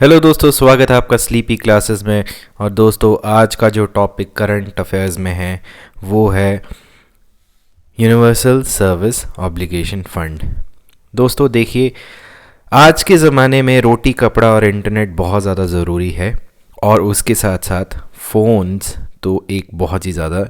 Hello दोस्तों, स्वागत है आपका स्लीपी क्लासेस में। और दोस्तों, आज का जो टॉपिक करंट अफेयर्स में है वो है यूनिवर्सल सर्विस ऑब्लिगेशन फ़ंड। दोस्तों देखिए, आज के ज़माने में रोटी कपड़ा और इंटरनेट बहुत ज़्यादा ज़रूरी है, और उसके साथ साथ फ़ोन्स तो एक बहुत ही ज़्यादा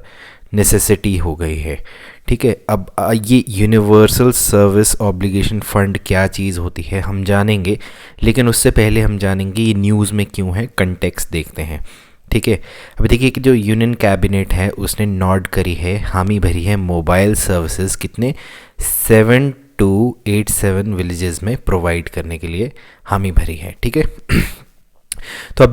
नेसेसिटी हो गई है। ठीक है, अब ये यूनिवर्सल सर्विस ऑब्लिगेशन फ़ंड क्या चीज़ होती है हम जानेंगे, लेकिन उससे पहले हम जानेंगे ये न्यूज़ में क्यों है, कंटेक्स्ट देखते हैं। ठीक है, अभी देखिए कि जो यूनियन कैबिनेट है उसने नॉड करी है, हामी भरी है मोबाइल सर्विसेज कितने 7 to 8 विलेजेस में प्रोवाइड करने के लिए हामी भरी है। ठीक है, तो अब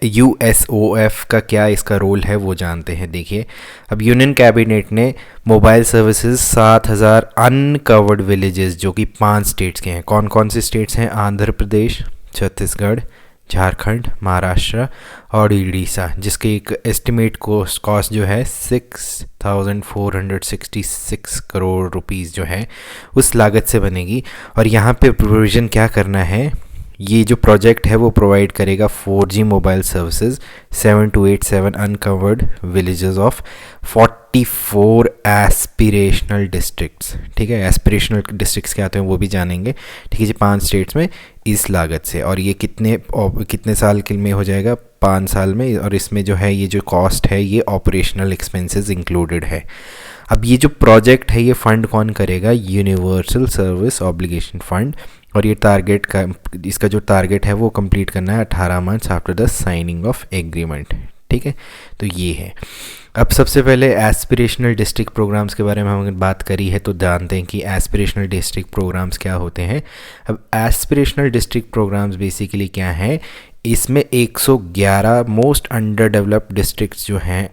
यूएसओएफ का क्या इसका रोल है वो जानते हैं। देखिए, अब यूनियन कैबिनेट ने मोबाइल सर्विसेज 7,000 अनकवर्ड विलेजेस जो कि 5 स्टेट्स के हैं। कौन कौन से स्टेट्स हैं? आंध्र प्रदेश, छत्तीसगढ़, झारखंड, महाराष्ट्र और उड़ीसा, जिसके एक एस्टिमेट कॉस्ट जो है 6,466 करोड़ रुपीस जो है उस लागत से बनेगी। और यहाँ पे प्रोविज़न क्या करना है, ये जो प्रोजेक्ट है वो प्रोवाइड करेगा 4G mobile services 7 to 8 uncovered villages of 44 aspirational districts. ठीक है, एस्पिरेशनल डिस्ट्रिक्ट्स क्या आते हैं वो भी जानेंगे। ठीक है जी, 5 स्टेट्स में इस लागत से। और ये कितने साल के में हो जाएगा? 5 साल में। और इसमें जो है ये जो कॉस्ट है ये ऑपरेशनल एक्सपेंसेस इंक्लूडेड है। अब ये जो प्रोजेक्ट है ये फ़ंड कौन करेगा? Universal service obligation fund. और ये टारगेट का, इसका जो टारगेट है वो कंप्लीट करना है 18 months after the signing off agreement. ठीक है, तो ये है। अब सबसे पहले एस्पिरेशनल डिस्ट्रिक्ट प्रोग्राम्स के बारे में हमने बात करी है, तो जानते हैं कि एस्पिरेशनल डिस्ट्रिक्ट प्रोग्राम्स क्या होते हैं। अब एस्पिरेशनल डिस्ट्रिक्ट प्रोग्राम्स बेसिकली क्या हैं, इसमें 111 मोस्ट अंडर डेवलप्ड डिस्ट्रिक्ट्स जो हैं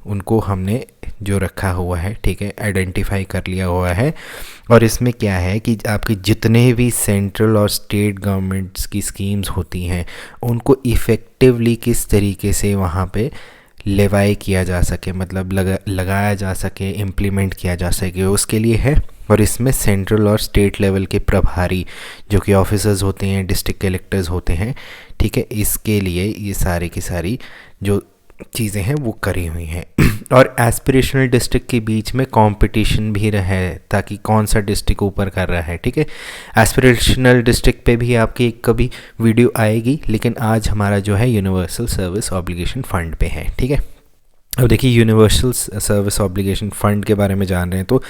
उनको हमने जो रखा हुआ है, ठीक है, आइडेंटिफाई कर लिया हुआ है। और इसमें क्या है कि आपके जितने भी सेंट्रल और स्टेट गवर्नमेंट्स की स्कीम्स होती हैं उनको इफ़ेक्टिवली किस तरीके से वहाँ पे लेवाई किया जा सके, मतलब लगाया जा सके, इम्प्लीमेंट किया जा सके, उसके लिए है। और इसमें सेंट्रल और स्टेट लेवल के प्रभारी जो कि ऑफिसर्स होते हैं, डिस्ट्रिक्ट कलेक्टर्स होते हैं, ठीक है, इसके लिए ये सारी की सारी जो चीज़ें हैं वो करी हुई हैं। और एस्पिरेशनल डिस्ट्रिक्ट के बीच में कंपटीशन भी रहे ताकि कौन सा डिस्ट्रिक्ट ऊपर कर रहा है। ठीक है, एस्पिरेशनल डिस्ट्रिक्ट पे भी आपकी एक कभी वीडियो आएगी, लेकिन आज हमारा जो है यूनिवर्सल सर्विस ऑब्लिगेशन फ़ंड पे है। ठीक है, अब देखिए यूनिवर्सल सर्विस ऑब्लिगेशन फ़ंड के बारे में जान रहे हैं तो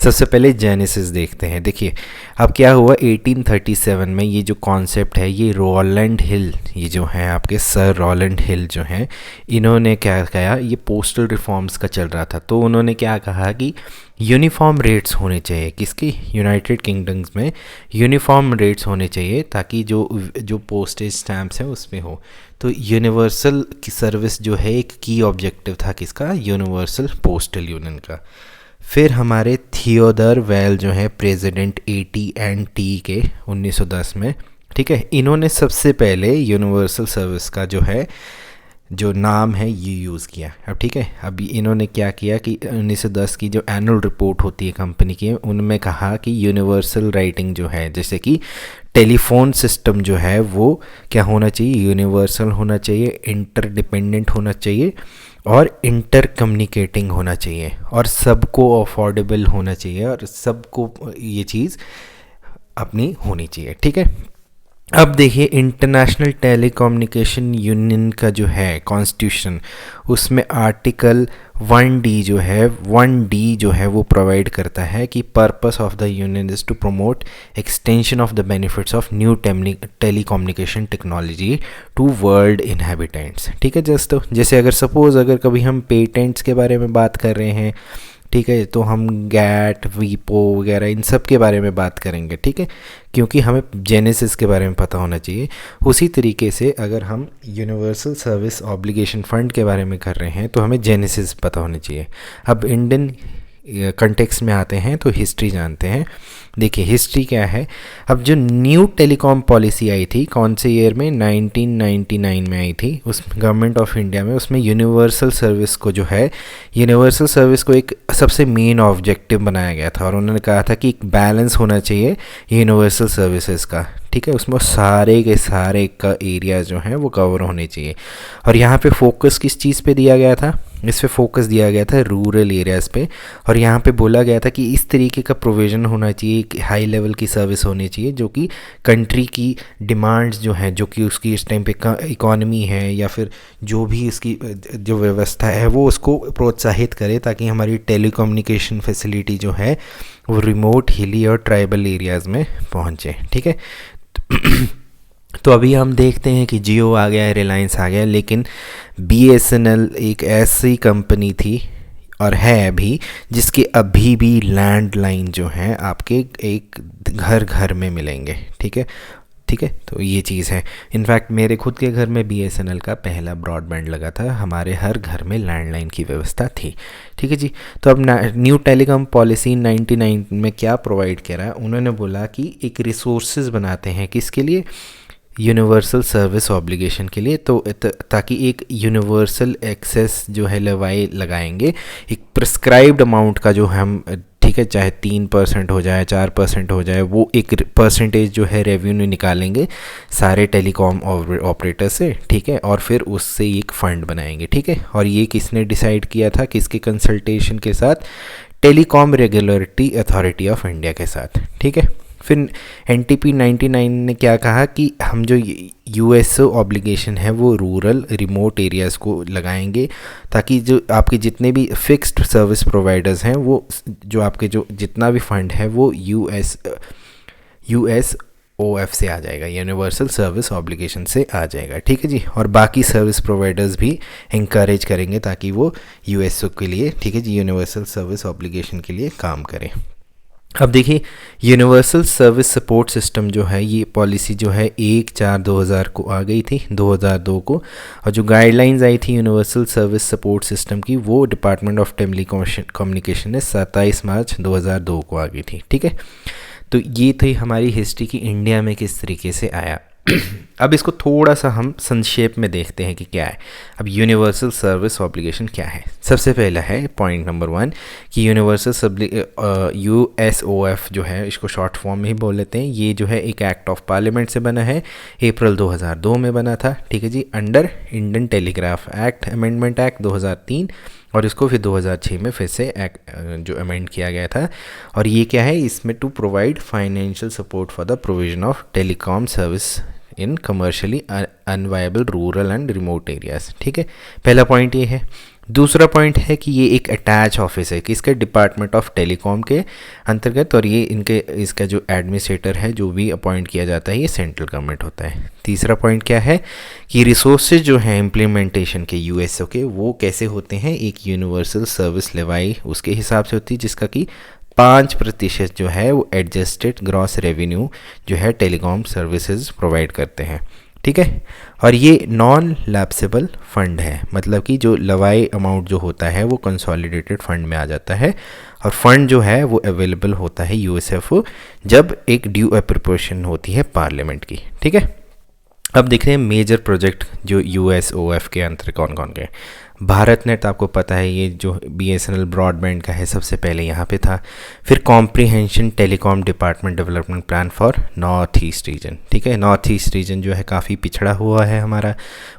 सबसे पहले जेनेसिस देखते हैं। देखिए, अब क्या हुआ 1837 में ये जो कॉन्सेप्ट है, ये रोलैंड हिल, ये जो है आपके सर रोलैंड हिल जो हैं, इन्होंने क्या कहा, ये पोस्टल रिफॉर्म्स का चल रहा था, तो उन्होंने क्या कहा कि यूनिफॉर्म रेट्स होने चाहिए। किसकी? यूनाइटेड किंगडम्स में यूनिफॉर्म रेट्स होने चाहिए ताकि जो पोस्टेज स्टैम्प्स हैं उसमें हो। तो यूनिवर्सल की सर्विस जो है एक की ऑब्जेक्टिव था किसका? यूनिवर्सल पोस्टल यूनियन का। फिर हमारे थियोडर वेल जो है प्रेसिडेंट AT&T के 1910 में, ठीक है, इन्होंने सबसे पहले यूनिवर्सल सर्विस का जो है जो नाम है ये यूज़ किया। अब ठीक है, अभी इन्होंने क्या किया कि 1910 की जो एनुअल रिपोर्ट होती है कंपनी की, उनमें कहा कि यूनिवर्सल राइटिंग जो है, जैसे कि टेलीफोन सिस्टम जो है वो क्या होना चाहिए? यूनिवर्सल होना चाहिए, इंटरडिपेंडेंट होना चाहिए और इंटर कम्युनिकेटिंग होना चाहिए, और सबको अफोर्डेबल होना चाहिए, और सबको ये चीज़ अपनी होनी चाहिए। ठीक है, अब देखिए इंटरनेशनल टेलीकम्युनिकेशन यूनियन का जो है कॉन्स्टिट्यूशन, उसमें आर्टिकल 1D जो है वो प्रोवाइड करता है कि purpose of the union is to promote extension of the benefits of new telecommunication technology to world inhabitants. ठीक है, जैसे अगर सपोज़ अगर कभी हम पेटेंट्स के बारे में बात कर रहे हैं, ठीक है, तो हम गैट, वीपो वगैरह इन सब के बारे में बात करेंगे। ठीक है, क्योंकि हमें जेनेसिस के बारे में पता होना चाहिए। उसी तरीके से अगर हम यूनिवर्सल सर्विस ऑब्लिगेशन फ़ंड के बारे में कर रहे हैं तो हमें जेनेसिस पता होनी चाहिए। अब इंडियन कंटेक्स्ट में आते हैं तो हिस्ट्री जानते हैं। देखिए हिस्ट्री क्या है, अब जो न्यू टेलीकॉम पॉलिसी आई थी कौन से ईयर में? 1999 में आई थी उस गवर्नमेंट ऑफ इंडिया में। उसमें यूनिवर्सल सर्विस को जो है, यूनिवर्सल सर्विस को एक सबसे मेन ऑब्जेक्टिव बनाया गया था, और उन्होंने कहा था कि एक बैलेंस होना चाहिए यूनिवर्सल सर्विसेज का। ठीक है, उसमें सारे के सारे का एरिया जो हैं वो कवर होने चाहिए। और यहाँ पे फोकस किस चीज़ पे दिया गया था, इस पे फोकस दिया गया था रूरल एरियाज़ पे। और यहाँ पे बोला गया था कि इस तरीके का प्रोविज़न होना चाहिए कि हाई लेवल की सर्विस होनी चाहिए जो कि कंट्री की डिमांड्स जो हैं, जो कि उसकी इस टाइम पे इकॉनमी है या फिर जो भी इसकी जो व्यवस्था है वो उसको प्रोत्साहित करे, ताकि हमारी टेलीकम्युनिकेशन फैसिलिटी जो है वो रिमोट, हिली और ट्राइबल एरियाज़ में पहुँचे। ठीक है, तो अभी हम देखते हैं कि जियो आ गया है, रिलायंस आ गया, लेकिन BSNL एक ऐसी कंपनी थी और है अभी जिसके अभी भी लैंडलाइन जो हैं आपके एक घर घर में मिलेंगे। ठीक है, ठीक है, तो ये चीज़ है। इनफैक्ट मेरे खुद के घर में BSNL का पहला ब्रॉडबैंड लगा था, हमारे हर घर में लैंडलाइन की व्यवस्था थी। ठीक है जी। तो अब न्यू टेलीकॉम पॉलिसी 99 में क्या प्रोवाइड करा, उन्होंने बोला कि एक रिसोर्सेज बनाते हैं किसके लिए, यूनिवर्सल सर्विस ऑब्लिगेशन के लिए। तो ताकि एक यूनिवर्सल एक्सेस जो है लगाएंगे एक प्रिस्क्राइब्ड अमाउंट का जो हम, ठीक है, चाहे 3% हो जाए 4% हो जाए, वो एक परसेंटेज जो है रेवेन्यू निकालेंगे सारे टेलीकॉम ऑपरेटर से। ठीक है, और फिर उससे एक फ़ंड बनाएंगे। ठीक है, और ये किसने डिसाइड किया था, किसके कंसल्टेशन के साथ, telecom regulatory authority of India के साथ। ठीक है, फिर NTP 99 ने क्या कहा कि हम जो USO ऑब्लिगेशन है वो रूरल रिमोट एरियाज़ को लगाएंगे, ताकि जो आपके जितने भी फिक्स्ड सर्विस प्रोवाइडर्स हैं वो जो आपके जो जितना भी फंड है वो USOF से आ जाएगा, यूनिवर्सल सर्विस ऑब्लिगेशन से आ जाएगा। ठीक है जी, और बाकी सर्विस प्रोवाइडर्स भी इंकरेज करेंगे ताकि वो USO के लिए, ठीक है जी, यूनिवर्सल सर्विस ऑब्लिगेशन के लिए काम करें। अब देखिए, यूनिवर्सल सर्विस सपोर्ट सिस्टम जो है, ये पॉलिसी जो है 1/4/2000 को आ गई थी, 2002 को। और जो गाइडलाइंस आई थी यूनिवर्सल सर्विस सपोर्ट सिस्टम की, वो डिपार्टमेंट ऑफ टेलीकम्युनिकेशन ने 27 मार्च 2002 को आ गई थी। ठीक है, तो ये थी हमारी हिस्ट्री की इंडिया में किस तरीके से आया। अब इसको थोड़ा सा हम संक्षेप में देखते हैं कि क्या है। अब यूनिवर्सल सर्विस ऑब्लिगेशन क्या है। सबसे पहला है पॉइंट नंबर 1 कि यूनिवर्सल USOF जो है, इसको शॉर्ट फॉर्म में ही बोल लेते हैं, ये जो है एक एक्ट ऑफ पार्लियामेंट से बना है, अप्रैल 2002 में बना था। ठीक है जी, under Indian Telegraph Act amendment act 2003, और इसको फिर 2006 में फिर से जो अमेंड किया गया था। और ये क्या है, इसमें to provide financial support for the provision of telecom service in commercially unviable rural and remote areas. ठीक है, पहला पॉइंट ये है। दूसरा पॉइंट है कि ये एक अटैच ऑफिस है किसके, डिपार्टमेंट ऑफ टेलीकॉम के अंतर्गत, और ये इसका जो एडमिनिस्ट्रेटर है जो भी अपॉइंट किया जाता है ये सेंट्रल गवर्नमेंट होता है। तीसरा पॉइंट क्या है कि रिसोर्सेज जो हैं इम्प्लीमेंटेशन के USO के, वो कैसे होते हैं, एक यूनिवर्सल सर्विस लेवाई उसके हिसाब से होती है, जिसका कि 5% जो है वो एडजस्टेड ग्रॉस रेवेन्यू जो है टेलीकॉम सर्विसेज प्रोवाइड करते हैं। ठीक है, और ये नॉन लैप्सेबल फंड है, मतलब कि जो लवाई अमाउंट जो होता है वो कंसोलिडेटेड फंड में आ जाता है, और फंड जो है वो अवेलेबल होता है USFO जब एक ड्यू अप्रोप्रिएशन होती है पार्लियामेंट की। ठीक है, अब देख रहे हैं मेजर प्रोजेक्ट जो USOF के अंतर कौन कौन के। भारत नेट आपको पता है, ये जो BSNL ब्रॉडबैंड का है सबसे पहले यहाँ पे था। फिर comprehension telecom department development plan for north east region. ठीक है, नॉर्थ ईस्ट रीजन जो है काफ़ी पिछड़ा हुआ है हमारा,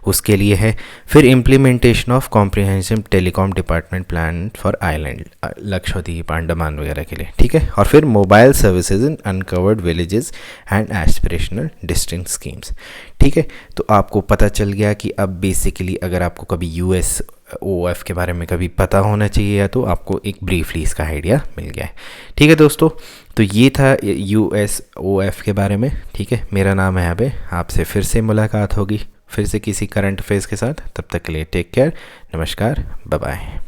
उसके लिए है। फिर implementation of comprehensive telecom department plan for island, Lakshadweep, Andaman वगैरह के लिए। ठीक है, और फिर mobile services in uncovered villages and aspirational district schemes. ठीक है, तो आपको पता चल गया कि अब बेसिकली अगर आपको कभी USOF के बारे में कभी पता होना चाहिए तो आपको एक ब्रीफली इसका आइडिया मिल गया है। ठीक है दोस्तों, तो ये था USOF के बारे में। ठीक है, मेरा नाम है अबे, आपसे फिर से मुलाकात होगी फिर से किसी करंट अफेयर्स के साथ। तब तक के लिए टेक केयर, नमस्कार, बाय बाय।